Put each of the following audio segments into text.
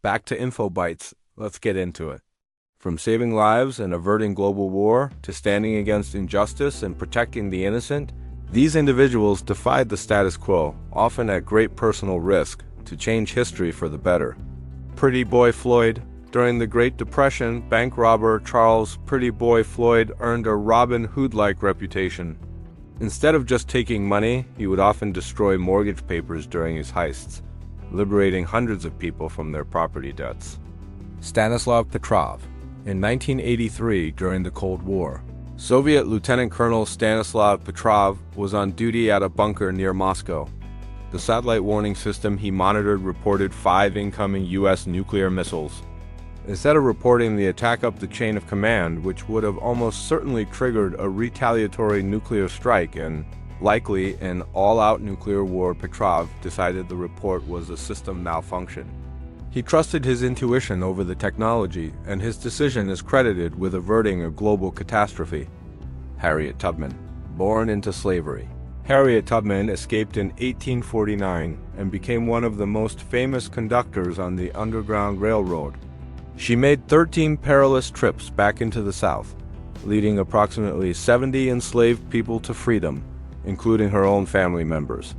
Back to Info Bites. Let's get into it. From saving lives and averting global war to standing against injustice and protecting the innocent, these individuals defied the status quo, often at great personal risk, to change history for the better. Pretty Boy Floyd. During the Great Depression, bank robber Charles Pretty Boy Floyd earned a Robin Hood-like reputation. Instead of just taking money, he would often destroy mortgage papers during his heists, liberating hundreds of people from their property debts. Stannislav Petrov. In 1983, during the Cold War, Soviet Lieutenant Colonel Stannislav Petrov was on duty at a bunker near Moscow. The satellite warning system he monitored reported 5 incoming U.S. nuclear missiles. Instead of reporting the attack up the chain of command, which would have almost certainly triggered a retaliatory nuclear strike and, likely, an all-out nuclear war, Petrov decided the report was a system malfunction. He trusted his intuition over the technology, and his decision is credited with averting a global catastrophe. Harriet Tubman. Born into slavery. Harriet Tubman escaped in 1849 and became one of the most famous conductors on the Underground Railroad. She made 13 perilous trips back into the South, leading approximately 70 enslaved people to freedom, including her own family members.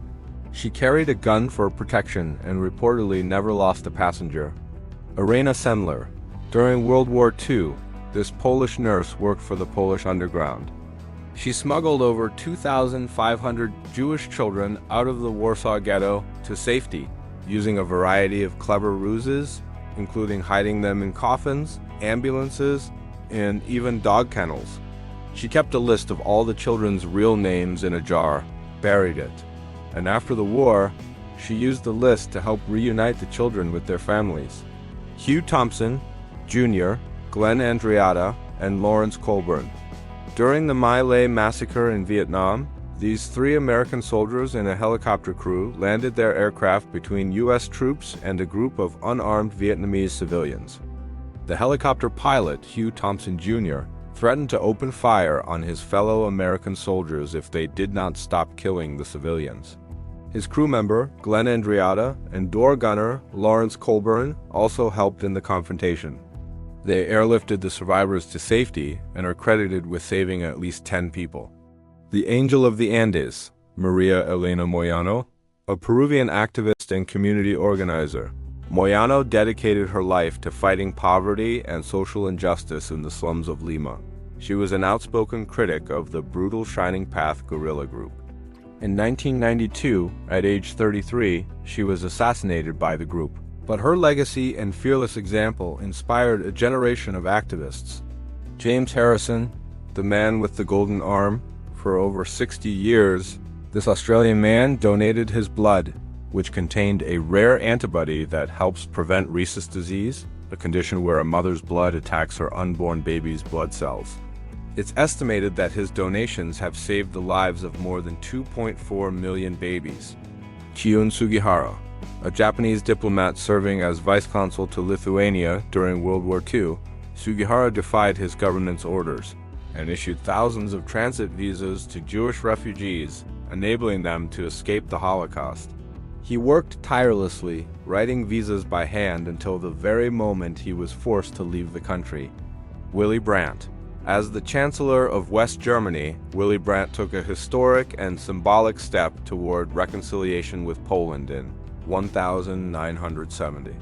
She carried a gun for protection and reportedly never lost a passenger. Irena Sendler. During World War II, this Polish nurse worked for the Polish underground. She smuggled over 2,500 Jewish children out of the Warsaw Ghetto to safety, using a variety of clever ruses, including hiding them in coffins, ambulances, and even dog kennels. She kept a list of all the children's real names in a jar, buried it, and after the war, she used the list to help reunite the children with their families. Hugh Thompson, Jr., Glenn Andreatta, and Lawrence Colburn. During the Lai Massacre in Vietnam, these 3 American soldiers and a helicopter crew landed their aircraft between U.S. troops and a group of unarmed Vietnamese civilians. The helicopter pilot, Hugh Thompson Jr., threatened to open fire on his fellow American soldiers if they did not stop killing the civilians. His crew member, Glenn Andreatta, and door gunner, Lawrence Colburn, also helped in the confrontation. They airlifted the survivors to safety and are credited with saving at least 10 people. The Angel of the Andes, Maria Elena Moyano, a Peruvian activist and community organizer. Moyano dedicated her life to fighting poverty and social injustice in the slums of Lima. She was an outspoken critic of the brutal Shining Path guerrilla group. In 1992, at age 33, she was assassinated by the group. But her legacy and fearless example inspired a generation of activists. James Harrison, the man with the golden arm, for over 60 years, this Australian man donated his blood, which contained a rare antibody that helps prevent rhesus disease, a condition where a mother's blood attacks her unborn baby's blood cells. It's estimated that his donations have saved the lives of more than 2.4 million babies. Chiune Sugihara, a Japanese diplomat serving as vice consul to Lithuania during World War II, Sugihara defied his government's orders and issued thousands of transit visas to Jewish refugees, enabling them to escape the Holocaust. He worked tirelessly, writing visas by hand until the very moment he was forced to leave the country. Willy Brandt. As the Chancellor of West Germany, Willy Brandt took a historic and symbolic step toward reconciliation with Poland in 1970.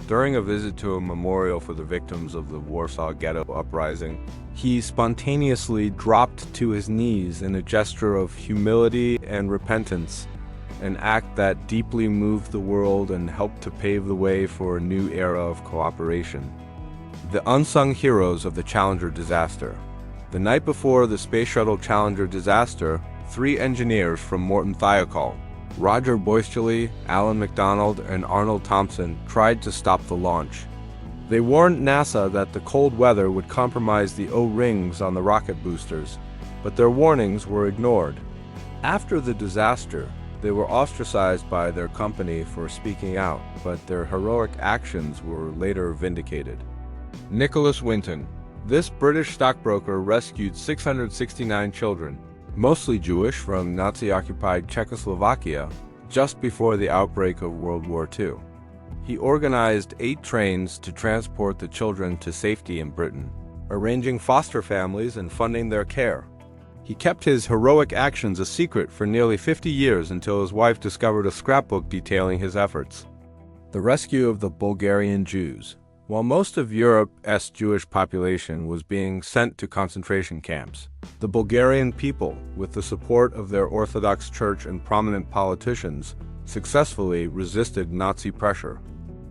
During a visit to a memorial for the victims of the Warsaw Ghetto uprising, he spontaneously dropped to his knees in a gesture of humility and repentance, an act that deeply moved the world and helped to pave the way for a new era of cooperation. The unsung heroes of the Challenger disaster. The night before the Space Shuttle Challenger disaster, 3 engineers from Morton Thiokol, Roger Boysterly, Alan MacDonald, and Arnold Thompson, tried to stop the launch. They warned NASA that the cold weather would compromise the O-rings on the rocket boosters, but their warnings were ignored. After the disaster, they were ostracized by their company for speaking out, but their heroic actions were later vindicated. Nicholas Winton. This British stockbroker rescued 669 children, mostly Jewish, from Nazi-occupied Czechoslovakia just before the outbreak of World War II. He organized 8 trains to transport the children to safety in Britain, arranging foster families and funding their care. He kept his heroic actions a secret for nearly 50 years until his wife discovered a scrapbook detailing his efforts. The rescue of the Bulgarian Jews. While most of Europe's Jewish population was being sent to concentration camps, the Bulgarian people, with the support of their Orthodox Church and prominent politicians, successfully resisted Nazi pressure.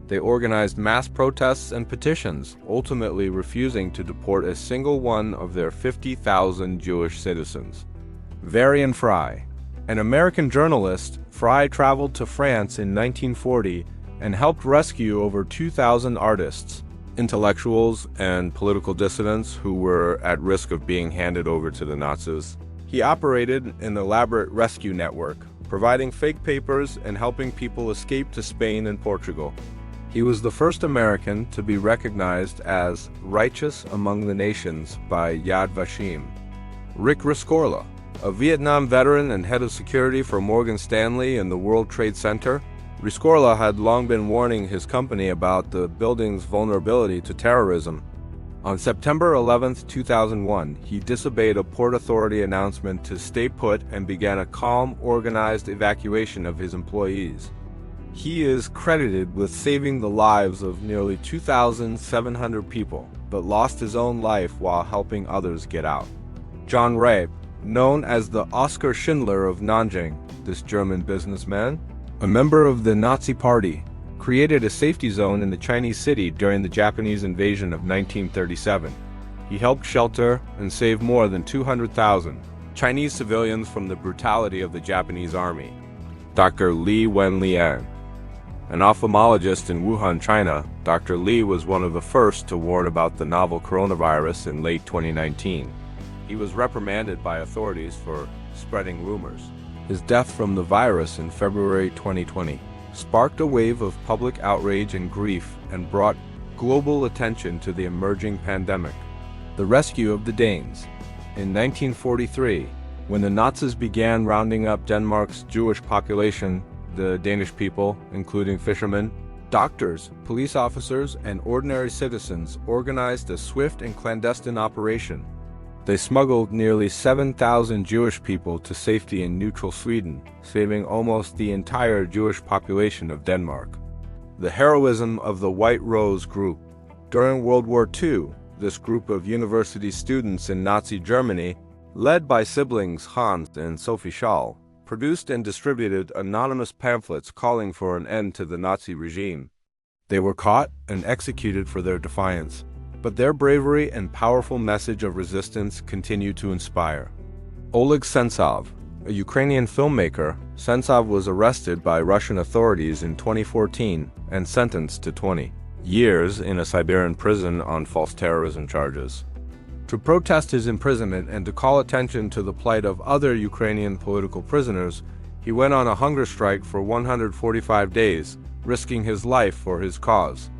They organized mass protests and petitions, ultimately refusing to deport a single one of their 50,000 Jewish citizens. Varian Fry. An American journalist, Fry traveled to France in 1940 and helped rescue over 2,000 artists, intellectuals, and political dissidents who were at risk of being handed over to the Nazis. He operated an elaborate rescue network, providing fake papers and helping people escape to Spain and Portugal. He was the first American to be recognized as righteous among the nations by Yad Vashem. Rescorla, a Vietnam veteran and head of security for Morgan Stanley and the World Trade Center, Rescorla had long been warning his company about the building's vulnerability to terrorism. On September 11, 2001, he disobeyed a Port Authority announcement to stay put and began a calm, organized evacuation of his employees. He is credited with saving the lives of nearly 2,700 people, but lost his own life while helping others get out. John Rabe, known as the Oskar Schindler of Nanjing, this German businessman, a member of the Nazi Party, created a safety zone in the Chinese city during the Japanese invasion of 1937. He helped shelter and save more than 200,000 Chinese civilians from the brutality of the Japanese army. Dr. Li Wenliang. An ophthalmologist in Wuhan, China, Dr. Li was one of the first to warn about the novel coronavirus in late 2019. He was reprimanded by authorities for spreading rumors. His death from the virus in February 2020 sparked a wave of public outrage and grief and brought global attention to the emerging pandemic. The rescue of the Danes. In 1943, when the Nazis began rounding up Denmark's Jewish population, the Danish people, including fishermen, doctors, police officers, and ordinary citizens, organized a swift and clandestine operation. They smuggled nearly 7,000 Jewish people to safety in neutral Sweden, saving almost the entire Jewish population of Denmark. The heroism of the White Rose Group. During World War II, this group of university students in Nazi Germany, led by siblings Hans and Sophie Scholl, produced and distributed anonymous pamphlets calling for an end to the Nazi regime. They were caught and executed for their defiance, but their bravery and powerful message of resistance continued to inspire. Oleg Sentsov, a Ukrainian filmmaker, Sentsov was arrested by Russian authorities in 2014 and sentenced to 20 years in a Siberian prison on false terrorism charges. To protest his imprisonment and to call attention to the plight of other Ukrainian political prisoners, he went on a hunger strike for 145 days, risking his life for his cause.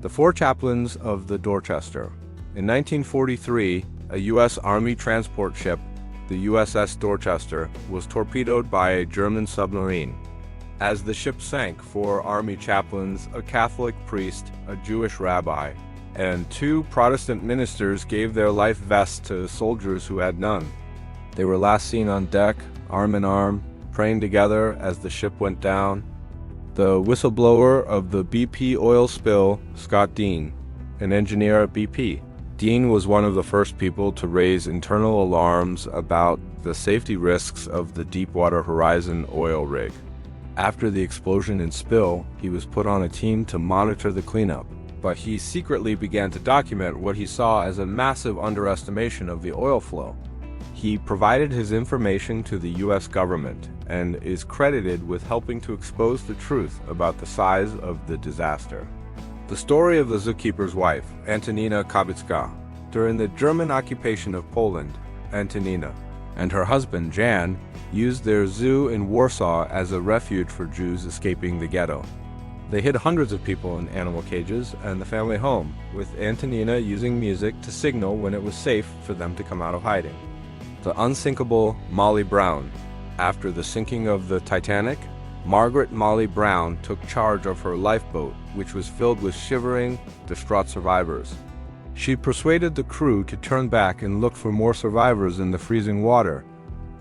The 4 chaplains of the Dorchester. In 1943, a U.S. Army transport ship, the USS Dorchester, was torpedoed by a German submarine. As the ship sank, 4 Army chaplains, a Catholic priest, a Jewish rabbi, and 2 Protestant ministers gave their life vests to soldiers who had none. They were last seen on deck, arm in arm, praying together as the ship went down. The whistleblower of the BP oil spill, Scott Dean, an engineer at BP. Dean was one of the first people to raise internal alarms about the safety risks of the Deepwater Horizon oil rig. After the explosion and spill, he was put on a team to monitor the cleanup, but he secretly began to document what he saw as a massive underestimation of the oil flow. He provided his information to the U.S. government and is credited with helping to expose the truth about the size of the disaster. The story of the zookeeper's wife, Antonina Zabinska. During the German occupation of Poland, Antonina and her husband, Jan, used their zoo in Warsaw as a refuge for Jews escaping the ghetto. They hid hundreds of people in animal cages and the family home, with Antonina using music to signal when it was safe for them to come out of hiding. The unsinkable Molly Brown. After the sinking of the Titanic, Margaret Molly Brown took charge of her lifeboat, which was filled with shivering, distraught survivors. She persuaded the crew to turn back and look for more survivors in the freezing water,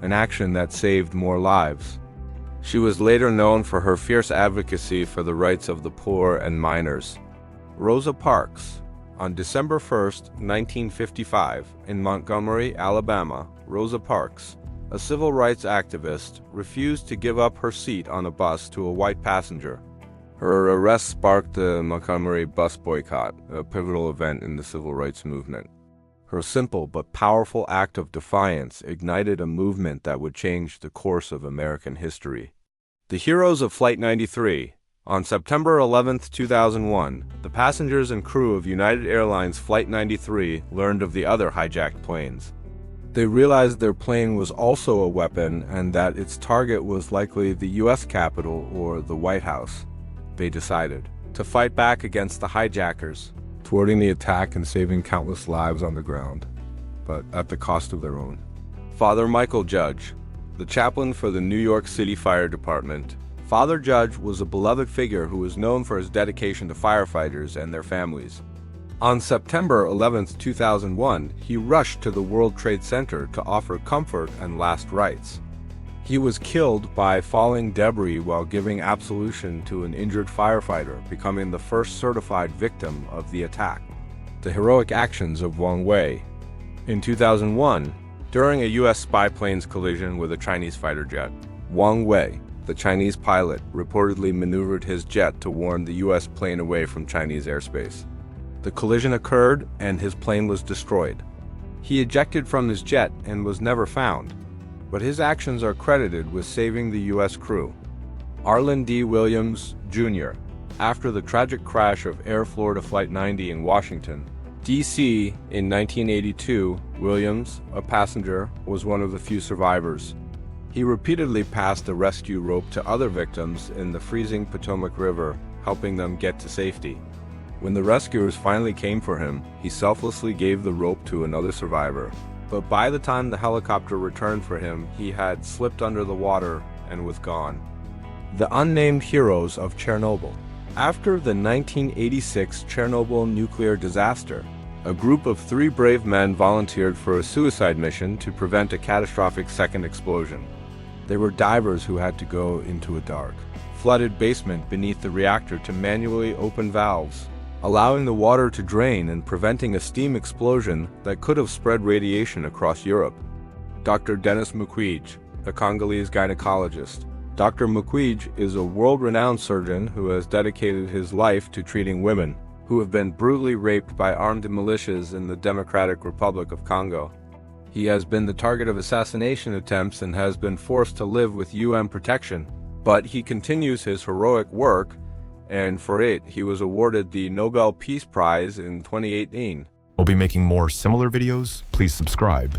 an action that saved more lives. She was later known for her fierce advocacy for the rights of the poor and miners. Rosa Parks. On December 1, 1955, in Montgomery, Alabama, Rosa Parks, a civil rights activist, refused to give up her seat on a bus to a white passenger. Her arrest sparked the Montgomery bus boycott, a pivotal event in the civil rights movement. Her simple but powerful act of defiance ignited a movement that would change the course of American history. The heroes of Flight 93. On September 11, 2001, the passengers and crew of United Airlines Flight 93 learned of the other hijacked planes. They realized their plane was also a weapon and that its target was likely the U.S. Capitol or the White House. They decided to fight back against the hijackers, thwarting the attack and saving countless lives on the ground, but at the cost of their own. Father Michael Judge, the chaplain for the New York City Fire Department. Father Judge was a beloved figure who was known for his dedication to firefighters and their families. On September 11, 2001, he rushed to the World Trade Center to offer comfort and last rites. He was killed by falling debris while giving absolution to an injured firefighter, becoming the first certified victim of the attack. The heroic actions of Wang Wei. In 2001, during a U.S. spy plane's collision with a Chinese fighter jet, Wang Wei, the Chinese pilot, reportedly maneuvered his jet to warn the U.S. plane away from Chinese airspace. The collision occurred and his plane was destroyed. He ejected from his jet and was never found, but his actions are credited with saving the U.S. crew. Arland D. Williams, Jr. After the tragic crash of Air Florida Flight 90 in Washington, D.C. in 1982, Williams, a passenger, was one of the few survivors. He repeatedly passed the rescue rope to other victims in the freezing Potomac River, helping them get to safety. When the rescuers finally came for him, he selflessly gave the rope to another survivor. But by the time the helicopter returned for him, he had slipped under the water and was gone. The unnamed heroes of Chernobyl. After the 1986 Chernobyl nuclear disaster, a group of 3 brave men volunteered for a suicide mission to prevent a catastrophic second explosion. They were divers who had to go into a dark, flooded basement beneath the reactor to manually open valves, allowing the water to drain and preventing a steam explosion that could have spread radiation across Europe. Dr. Denis Mukwege, a Congolese gynecologist. Dr. Mukwege is a world-renowned surgeon who has dedicated his life to treating women who have been brutally raped by armed militias in the Democratic Republic of Congo. He has been the target of assassination attempts and has been forced to live with UN protection, but he continues his heroic work, and for it, he was awarded the Nobel Peace Prize in 2018. We'll be making more similar videos. Please subscribe.